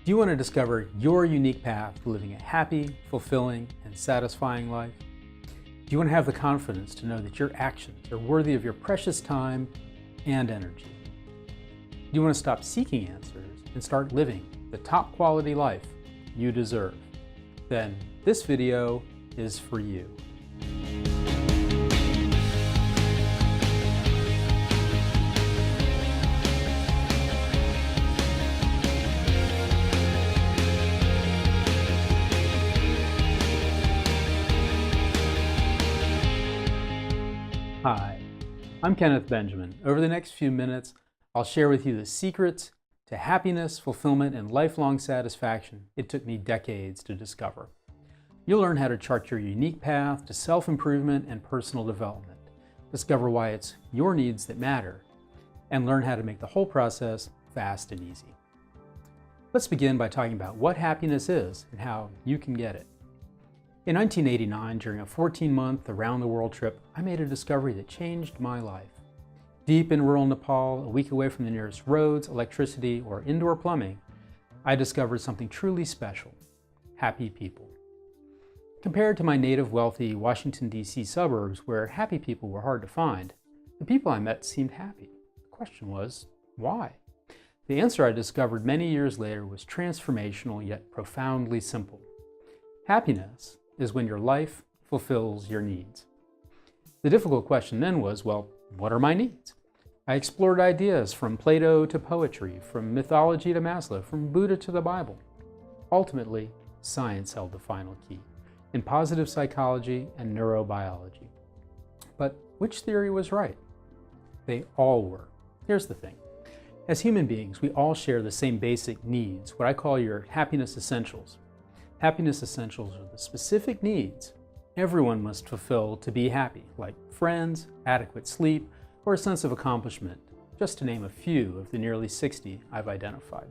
Do you want to discover your unique path to living a happy, fulfilling, and satisfying life? Do you want to have the confidence to know that your actions are worthy of your precious time and energy? Do you want to stop seeking answers and start living the top quality life you deserve? Then this video is for you. Hi, I'm Kenneth Benjamin. Over the next few minutes, I'll share with you the secrets to happiness, fulfillment, and lifelong satisfaction it took me decades to discover. You'll learn how to chart your unique path to self-improvement and personal development, discover why it's your needs that matter, and learn how to make the whole process fast and easy. Let's begin by talking about what happiness is and how you can get it. In 1989, during a 14-month around-the-world trip, I made a discovery that changed my life. Deep in rural Nepal, a week away from the nearest roads, electricity, or indoor plumbing, I discovered something truly special: happy people. Compared to my native wealthy Washington, D.C. suburbs, where happy people were hard to find, the people I met seemed happy. The question was, why? The answer I discovered many years later was transformational yet profoundly simple. Happiness is when your life fulfills your needs. The difficult question then was, well, what are my needs? I explored ideas from Plato to poetry, from mythology to Maslow, from Buddha to the Bible. Ultimately, science held the final key, in positive psychology and neurobiology. But which theory was right? They all were. Here's the thing. As human beings, we all share the same basic needs, what I call your happiness essentials. Happiness essentials are the specific needs everyone must fulfill to be happy, like friends, adequate sleep, or a sense of accomplishment, just to name a few of the nearly 60 I've identified.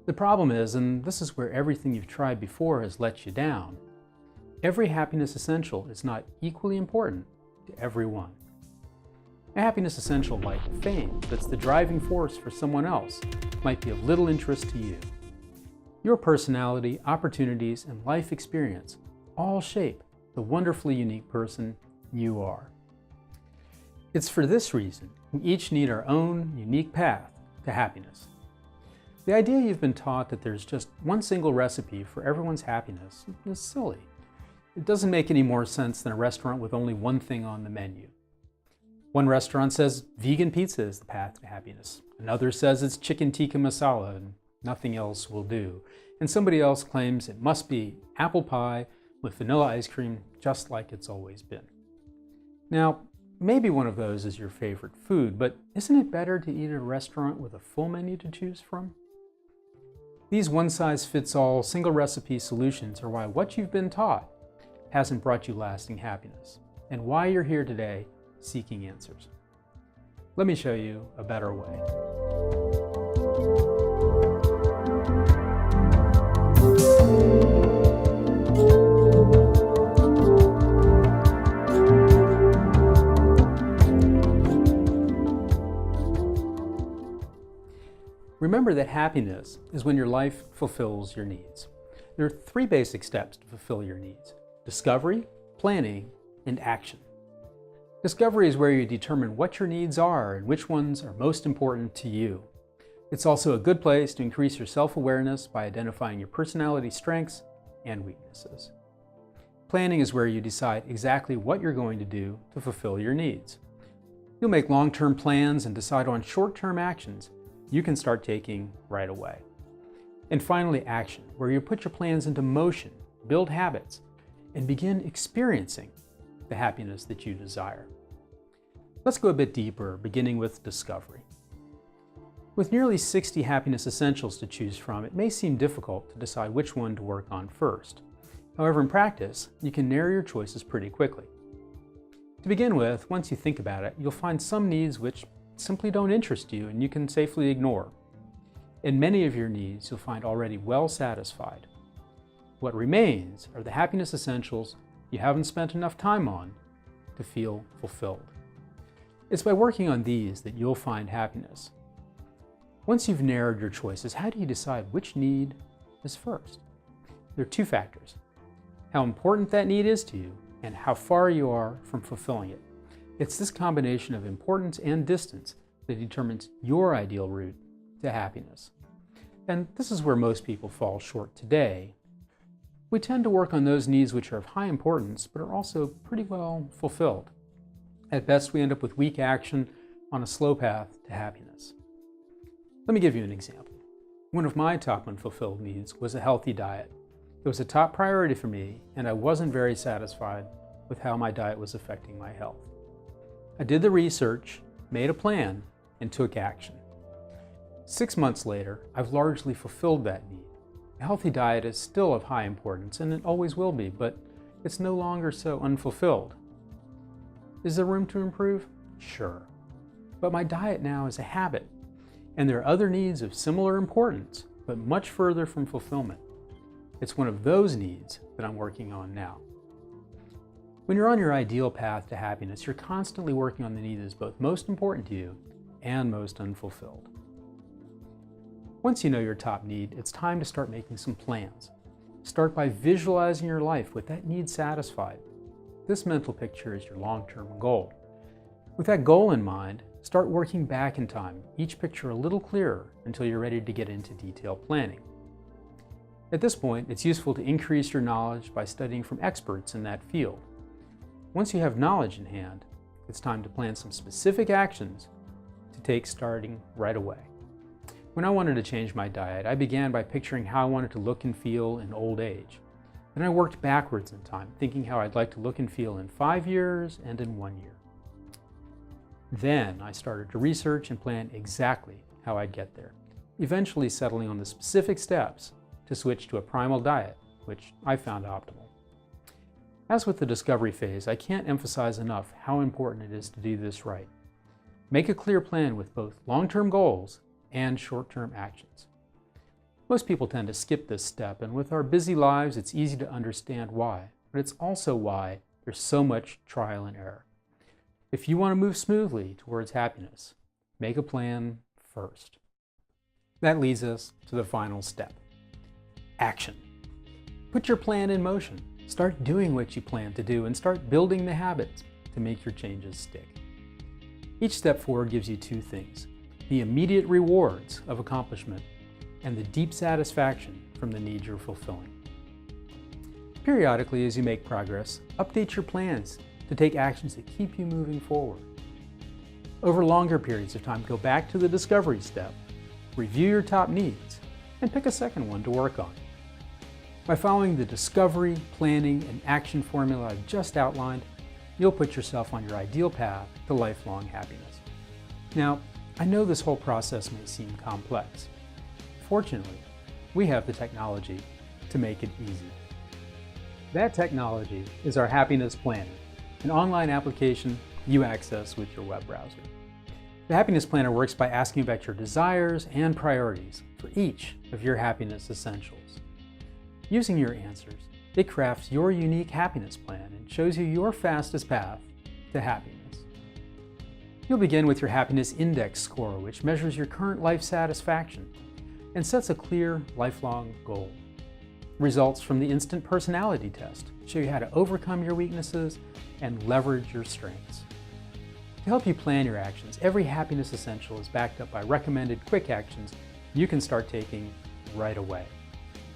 The problem is, and this is where everything you've tried before has let you down, every happiness essential is not equally important to everyone. A happiness essential like fame, that's the driving force for someone else, might be of little interest to you. Your personality, opportunities, and life experience all shape the wonderfully unique person you are. It's for this reason we each need our own unique path to happiness. The idea you've been taught that there's just one single recipe for everyone's happiness is silly. It doesn't make any more sense than a restaurant with only one thing on the menu. One restaurant says vegan pizza is the path to happiness. Another says it's chicken tikka masala and nothing else will do. And somebody else claims it must be apple pie with vanilla ice cream, just like it's always been. Now, maybe one of those is your favorite food, but isn't it better to eat at a restaurant with a full menu to choose from? These one-size-fits-all single recipe solutions are why what you've been taught hasn't brought you lasting happiness, and why you're here today seeking answers. Let me show you a better way. Remember that happiness is when your life fulfills your needs. There are three basic steps to fulfill your needs: discovery, planning, and action. Discovery is where you determine what your needs are and which ones are most important to you. It's also a good place to increase your self-awareness by identifying your personality strengths and weaknesses. Planning is where you decide exactly what you're going to do to fulfill your needs. You'll make long-term plans and decide on short-term actions you can start taking right away. And finally, action, where you put your plans into motion, build habits, and begin experiencing the happiness that you desire. Let's go a bit deeper, beginning with discovery. With nearly 60 happiness essentials to choose from, it may seem difficult to decide which one to work on first. However, in practice, you can narrow your choices pretty quickly. To begin with, once you think about it, you'll find some needs which simply don't interest you and you can safely ignore. And many of your needs you'll find already well satisfied. What remains are the happiness essentials you haven't spent enough time on to feel fulfilled. It's by working on these that you'll find happiness. Once you've narrowed your choices, how do you decide which need is first? There are two factors: how important that need is to you and how far you are from fulfilling it. It's this combination of importance and distance that determines your ideal route to happiness. And this is where most people fall short today. We tend to work on those needs which are of high importance but are also pretty well fulfilled. At best, we end up with weak action on a slow path to happiness. Let me give you an example. One of my top unfulfilled needs was a healthy diet. It was a top priority for me, and I wasn't very satisfied with how my diet was affecting my health. I did the research, made a plan, and took action. 6 months later, I've largely fulfilled that need. A healthy diet is still of high importance, and it always will be, but it's no longer so unfulfilled. Is there room to improve? Sure. But my diet now is a habit, and there are other needs of similar importance, but much further from fulfillment. It's one of those needs that I'm working on now. When you're on your ideal path to happiness, you're constantly working on the need that is both most important to you and most unfulfilled. Once you know your top need, it's time to start making some plans. Start by visualizing your life with that need satisfied. This mental picture is your long-term goal. With that goal in mind, start working back in time, each picture a little clearer until you're ready to get into detailed planning. At this point, it's useful to increase your knowledge by studying from experts in that field. Once you have knowledge in hand, it's time to plan some specific actions to take starting right away. When I wanted to change my diet, I began by picturing how I wanted to look and feel in old age. Then I worked backwards in time, thinking how I'd like to look and feel in 5 years and in 1 year. Then I started to research and plan exactly how I'd get there, eventually settling on the specific steps to switch to a primal diet, which I found optimal. As with the discovery phase, I can't emphasize enough how important it is to do this right. Make a clear plan with both long-term goals and short-term actions. Most people tend to skip this step, and with our busy lives, it's easy to understand why, but it's also why there's so much trial and error. If you want to move smoothly towards happiness, make a plan first. That leads us to the final step: action. Put your plan in motion. Start doing what you plan to do and start building the habits to make your changes stick. Each step forward gives you two things: the immediate rewards of accomplishment and the deep satisfaction from the need you're fulfilling. Periodically, as you make progress, update your plans to take actions that keep you moving forward. Over longer periods of time, go back to the discovery step, review your top needs, and pick a second one to work on. By following the discovery, planning, and action formula I've just outlined, you'll put yourself on your ideal path to lifelong happiness. Now, I know this whole process may seem complex. Fortunately, we have the technology to make it easy. That technology is our Happiness Planner, an online application you access with your web browser. The Happiness Planner works by asking about your desires and priorities for each of your happiness essentials. Using your answers, it crafts your unique happiness plan and shows you your fastest path to happiness. You'll begin with your Happiness Index score, which measures your current life satisfaction and sets a clear, lifelong goal. Results from the Instant Personality Test show you how to overcome your weaknesses and leverage your strengths. To help you plan your actions, every happiness essential is backed up by recommended quick actions you can start taking right away,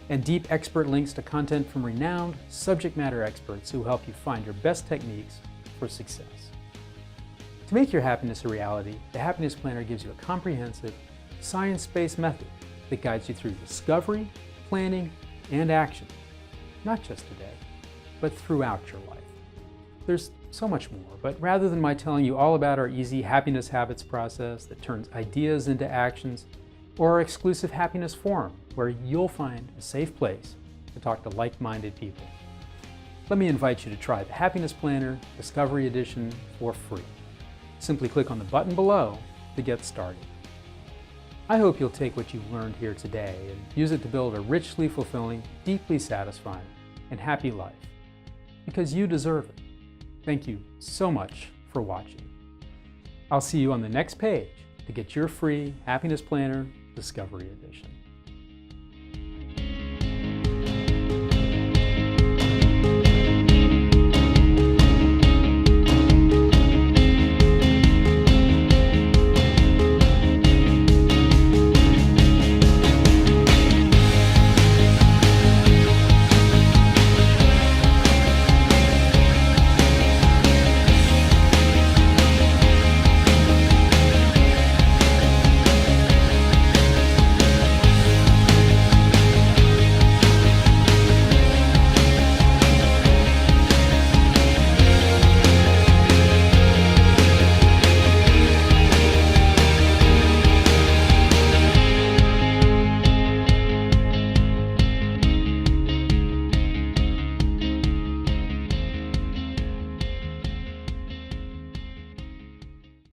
and deep expert links to content from renowned subject matter experts who help you find your best techniques for success. To make your happiness a reality, the Happiness Planner gives you a comprehensive, science-based method that guides you through discovery, planning, and action, not just today, but throughout your life. There's so much more, but rather than my telling you all about our easy happiness habits process that turns ideas into actions, or our exclusive happiness forum, where you'll find a safe place to talk to like-minded people, let me invite you to try the Happiness Planner Discovery Edition for free. Simply click on the button below to get started. I hope you'll take what you've learned here today and use it to build a richly fulfilling, deeply satisfying, and happy life, because you deserve it. Thank you so much for watching. I'll see you on the next page to get your free Happiness Planner Discovery Edition.